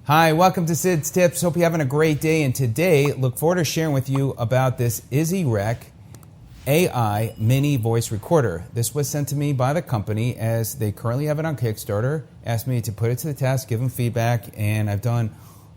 Hi, welcome to Sid's Tips. Hope you're having a great day. And today, look forward to sharing with you about this iZYREC AI mini voice recorder. This was sent to me by the company as they currently have it on Kickstarter. Asked me to put it to the test, give them feedback, and I've done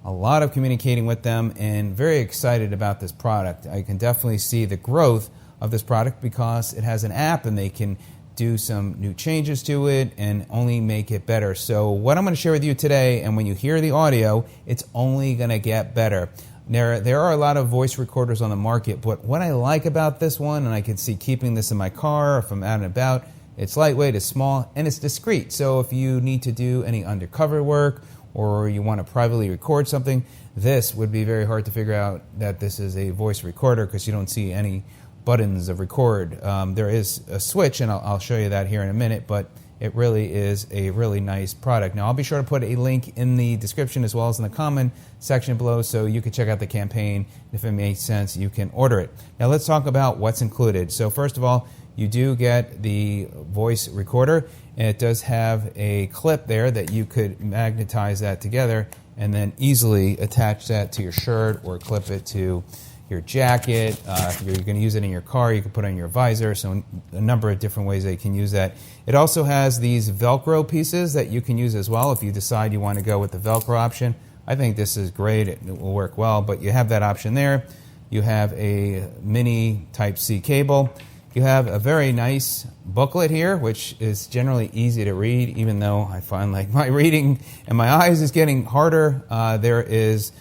a lot of communicating with them and very excited about this product. I can definitely see the growth of this product because it has an app and they can do some new changes to it and only make it better. So what I'm going to share with you today, and when you hear the audio, it's only going to get better. There are a lot of voice recorders on the market, but what I like about this one, and I can see keeping this in my car if I'm out and about, it's lightweight, it's small, and it's discreet. So if you need to do any undercover work or you want to privately record something, this would be very hard to figure out that this is a voice recorder because you don't see any buttons of record. There is a switch, and I'll show you that here in a minute, but it really is a really nice product. Now, I'll be sure to put a link in the description as well as in the comment section below so you can check out the campaign. If it makes sense, you can order it. Now, let's talk about what's included. So first of all, you do get the voice recorder, and it does have a clip there that you could magnetize that together and then easily attach that to your shirt or clip it to your jacket. If you're going to use it in your car, you can put it on your visor. So a number of different ways that you can use that. It also has these Velcro pieces that you can use as well if you decide you want to go with the Velcro option. I think this is great. It will work well, but you have that option there. You have a mini Type-C cable. You have a very nice booklet here, which is generally easy to read, even though I find like my reading and my eyes is getting harder. There is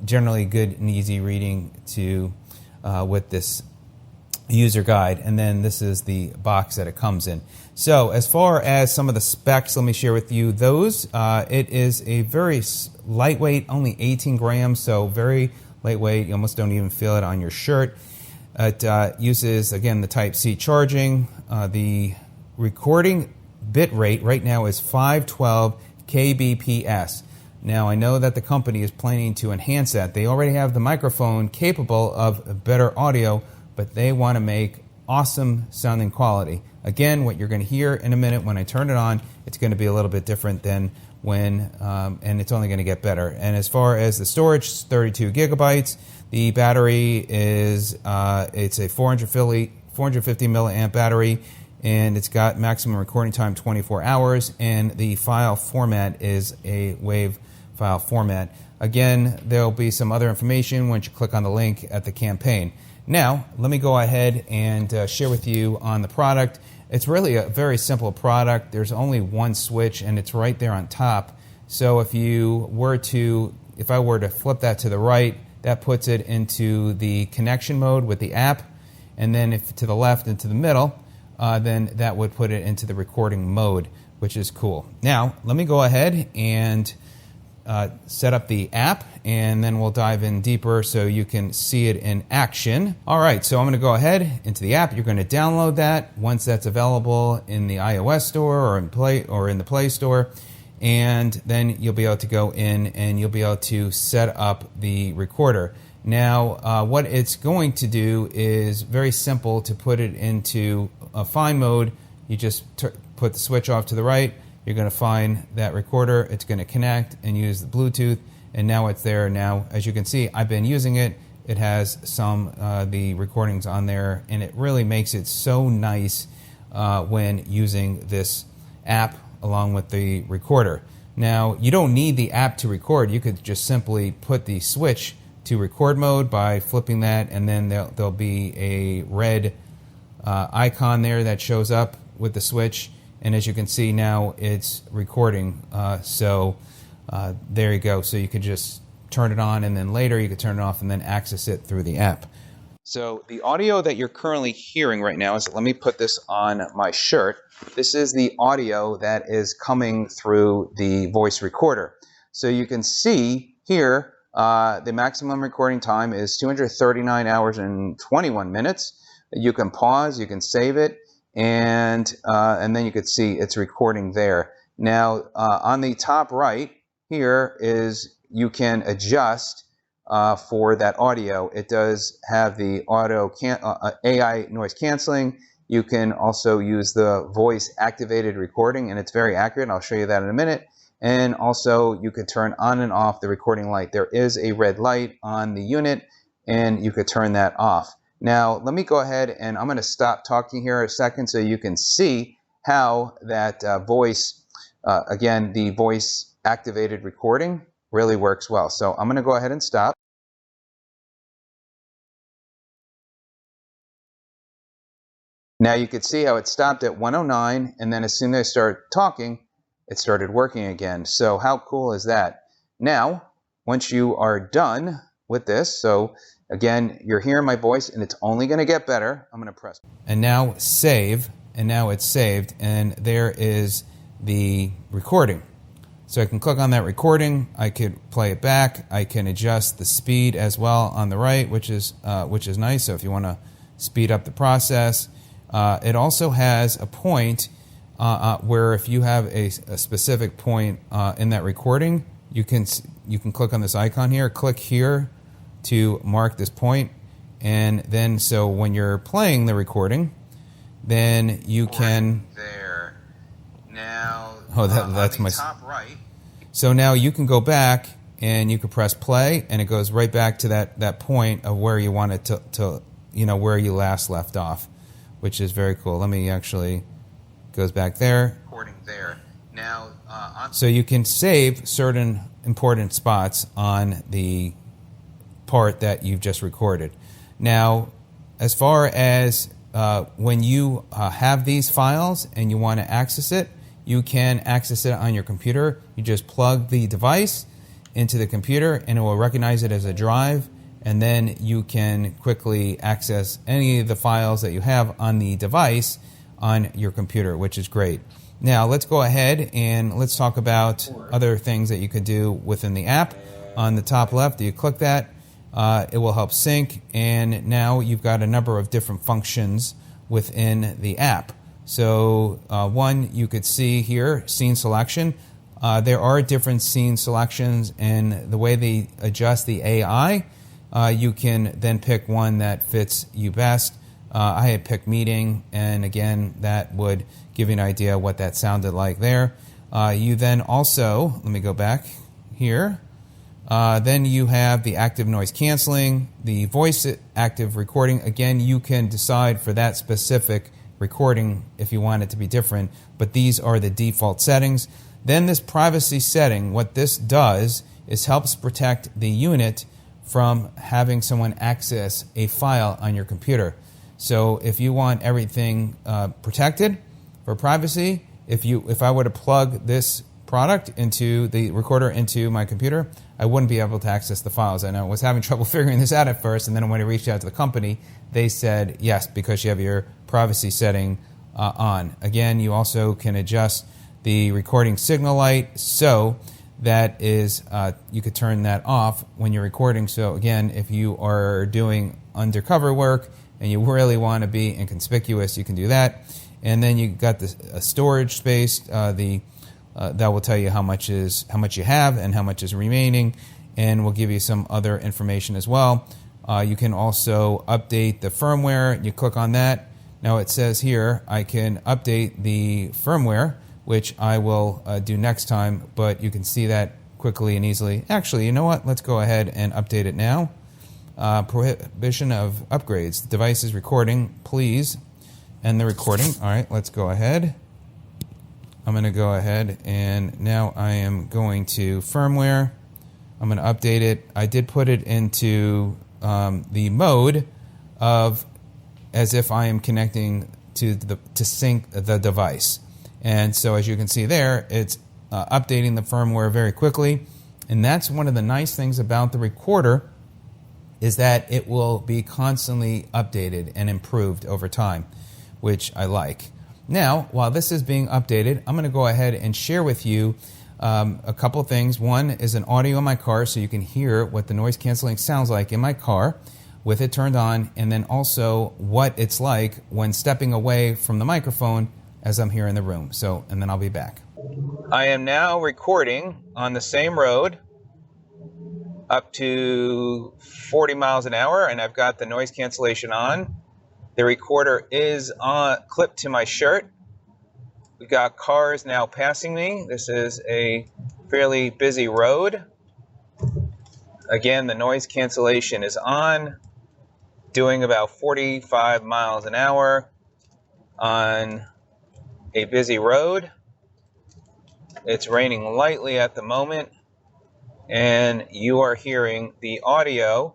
generally good and easy reading to with this user guide, and then this is the box that it comes in. So as far as some of the specs, let me share with you those. It is a very lightweight, only 18 grams, so very lightweight. You almost don't even feel it on your shirt. It uses, again, the Type-C charging. The recording bit rate right now is 512 kbps. Now, I know that the company is planning to enhance that. They already have the microphone capable of better audio, but they want to make awesome sounding quality. Again, what you're going to hear in a minute when I turn it on, it's going to be a little bit different than when, and it's only going to get better. And as far as the storage, 32 gigabytes. The battery is, it's a 450 milliamp battery, and it's got maximum recording time 24 hours, and the file format is a WAV file format. Again, there'll be some other information once you click on the link at the campaign. Now, let me go ahead and share with you on the product. It's really a very simple product. There's only one switch, and it's right there on top. So if I were to flip that to the right, that puts it into the connection mode with the app, and then if to the left and to the middle, then that would put it into the recording mode, which is cool. Now, let me go ahead and set up the app, and then we'll dive in deeper so you can see it in action. All right, so I'm going to go ahead into the app. You're going to download that once that's available in the iOS store or in the Play Store, and then you'll be able to go in and you'll be able to set up the recorder. Now, what it's going to do is very simple to put it into a fine mode. You just put the switch off to the right. You're going to find that recorder. It's going to connect and use the Bluetooth, and now it's there. Now, as you can see, I've been using it. It has some the recordings on there, and it really makes it so nice when using this app along with the recorder. Now, you don't need the app to record. You could just simply put the switch to record mode by flipping that, and then there'll be a red icon there that shows up with the switch, and as you can see now it's recording. There you go. So you could just turn it on, and then later you could turn it off and then access it through the app. So the audio that you're currently hearing right now is, let me put this on my shirt. This is the audio that is coming through the voice recorder. So you can see here the maximum recording time is 239 hours and 21 minutes. You can pause, you can save it, and then you can see it's recording there. Now on the top right here is you can adjust for that audio. It does have the AI noise canceling. You can also use the voice activated recording, and it's very accurate. I'll show you that in a minute. And also you could turn on and off the recording light. There is a red light on the unit, and you could turn that off. Now, let me go ahead and I'm going to stop talking here a second so you can see how that voice, again, the voice activated recording really works well. So I'm going to go ahead and stop. Now you can see how it stopped at 109, and then as soon as I started talking, it started working again. So how cool is that? Now, once you are done with this, so again, you're hearing my voice, and it's only going to get better. I'm going to press. And now save, and now it's saved, and there is the recording. So I can click on that recording. I could play it back. I can adjust the speed as well on the right, which is nice. So if you want to speed up the process, it also has a point where if you have a specific point in that recording, you can click on this icon here. Click here to mark this point, and then so when you're playing the recording, then you can. There. Now. Oh, that's my top right. So now you can go back and you can press play, and it goes right back to that point of where you want it to where you last left off, which is very cool. Let me actually goes back there. Recording there. Now, so you can save certain important spots on the part that you've just recorded. Now, as far as when you have these files and you want to access it, you can access it on your computer. You just plug the device into the computer and it will recognize it as a drive, and then you can quickly access any of the files that you have on the device on your computer, which is great. Now let's go ahead and let's talk about other things that you could do within the app. On the top left, you click that, it will help sync, and now you've got a number of different functions within the app. So one, you could see here, scene selection. There are different scene selections, and the way they adjust the AI, you can then pick one that fits you best. I had picked meeting, and again, that would give you an idea what that sounded like there. You then also, let me go back here. Then you have the active noise canceling, the voice active recording. Again, you can decide for that specific recording if you want it to be different, but these are the default settings. Then this privacy setting, what this does is helps protect the unit from having someone access a file on your computer. So if you want everything protected for privacy, if I were to plug this product into the recorder into my computer, I wouldn't be able to access the files. And I was having trouble figuring this out at first, and then when I reached out to the company, they said yes, because you have your privacy setting on. Again, you also can adjust the recording signal light, so that is you could turn that off when you're recording. So again, if you are doing undercover work and you really want to be inconspicuous, you can do that. And then you got the storage space, that will tell you how much you have and how much is remaining, and will give you some other information as well. You can also update the firmware. You click on that. Now it says here I can update the firmware, which I will do next time, but you can see that quickly and easily. Actually, you know what? Let's go ahead and update it now. Prohibition of upgrades. The device is recording. Please end the recording. All right, let's go ahead. I'm going to go ahead, and now I am going to firmware. I'm going to update it. I did put it into the mode of as if I am connecting to sync the device. And so as you can see there, it's updating the firmware very quickly. And that's one of the nice things about the recorder, is that it will be constantly updated and improved over time, which I like. Now, while this is being updated, I'm going to go ahead and share with you a couple things. One is an audio in my car, so you can hear what the noise canceling sounds like in my car with it turned on, and then also what it's like when stepping away from the microphone as I'm here in the room. So, and then I'll be back. I am now recording on the same road up to 40 miles an hour, and I've got the noise cancellation on. The recorder is clipped to my shirt, We've got cars now passing me. This is a fairly busy road. Again, the noise cancellation is on, doing about 45 miles an hour on a busy road. It's raining lightly at the moment, and you are hearing the audio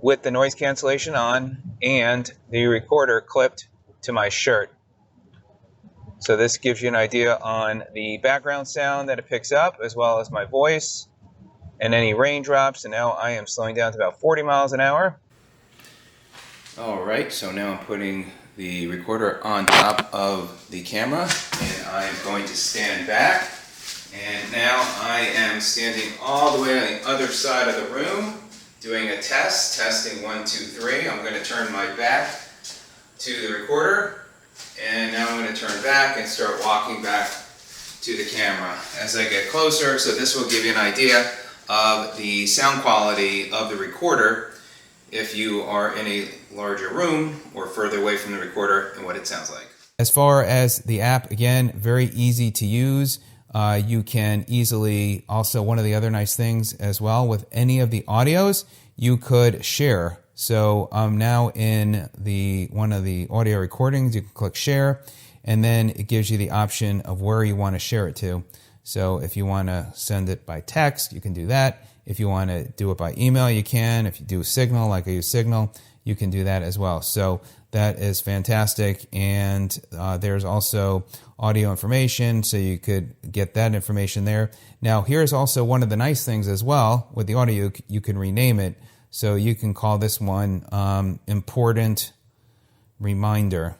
with the noise cancellation on and the recorder clipped to my shirt. So this gives you an idea on the background sound that it picks up, as well as my voice and any raindrops. And now I am slowing down to about 40 miles an hour. All right, so now I'm putting the recorder on top of the camera, and I'm going to stand back. And now I am standing all the way on the other side of the room, doing a test, testing 1, 2, 3. I'm going to turn my back to the recorder. And now I'm going to turn back and start walking back to the camera as I get closer. So this will give you an idea of the sound quality of the recorder if you are in a larger room or further away from the recorder and what it sounds like. As far as the app, again, very easy to use. You can easily, also one of the other nice things as well with any of the audios, you could share. So I'm now in one of the audio recordings. You can click share, and then it gives you the option of where you want to share it to. So if you want to send it by text, you can do that. If you want to do it by email, you can. If you do Signal, like I use Signal, you can do that as well. So that is fantastic. And there's also audio information, so you could get that information there. Now, here's also one of the nice things as well. With the audio, you can rename it. So you can call this one Important Reminder.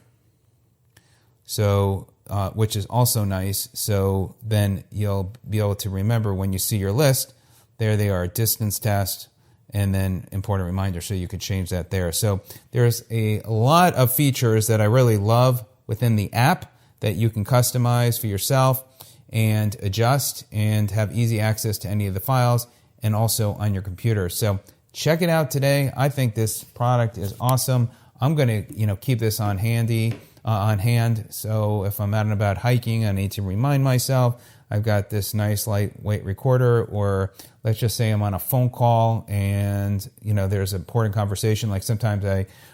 So, which is also nice. So then you'll be able to remember when you see your list, there they are, distance test, and then important reminder. So you could change that there. So there's a lot of features that I really love within the app that you can customize for yourself and adjust and have easy access to any of the files and also on your computer. So check it out today. I think this product is awesome. I'm going to, keep this on hand. So if I'm out and about hiking, I need to remind myself. I've got this nice lightweight recorder, or let's just say I'm on a phone call and, there's an important conversation. Like sometimes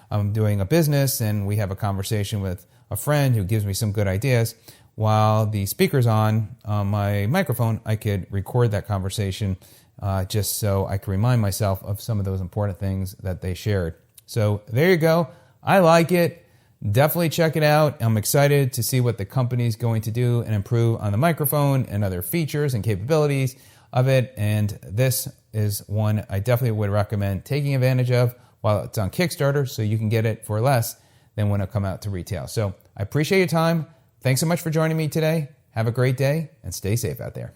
I'm doing a business and we have a conversation with a friend who gives me some good ideas. While the speaker's on my microphone, I could record that conversation just so I can remind myself of some of those important things that they shared. So there you go. I like it. Definitely check it out. I'm excited to see what the company's going to do and improve on the microphone and other features and capabilities of it. And this is one I definitely would recommend taking advantage of while it's on Kickstarter, so you can get it for less than when it come out to retail. So I appreciate your time. Thanks so much for joining me today. Have a great day and stay safe out there.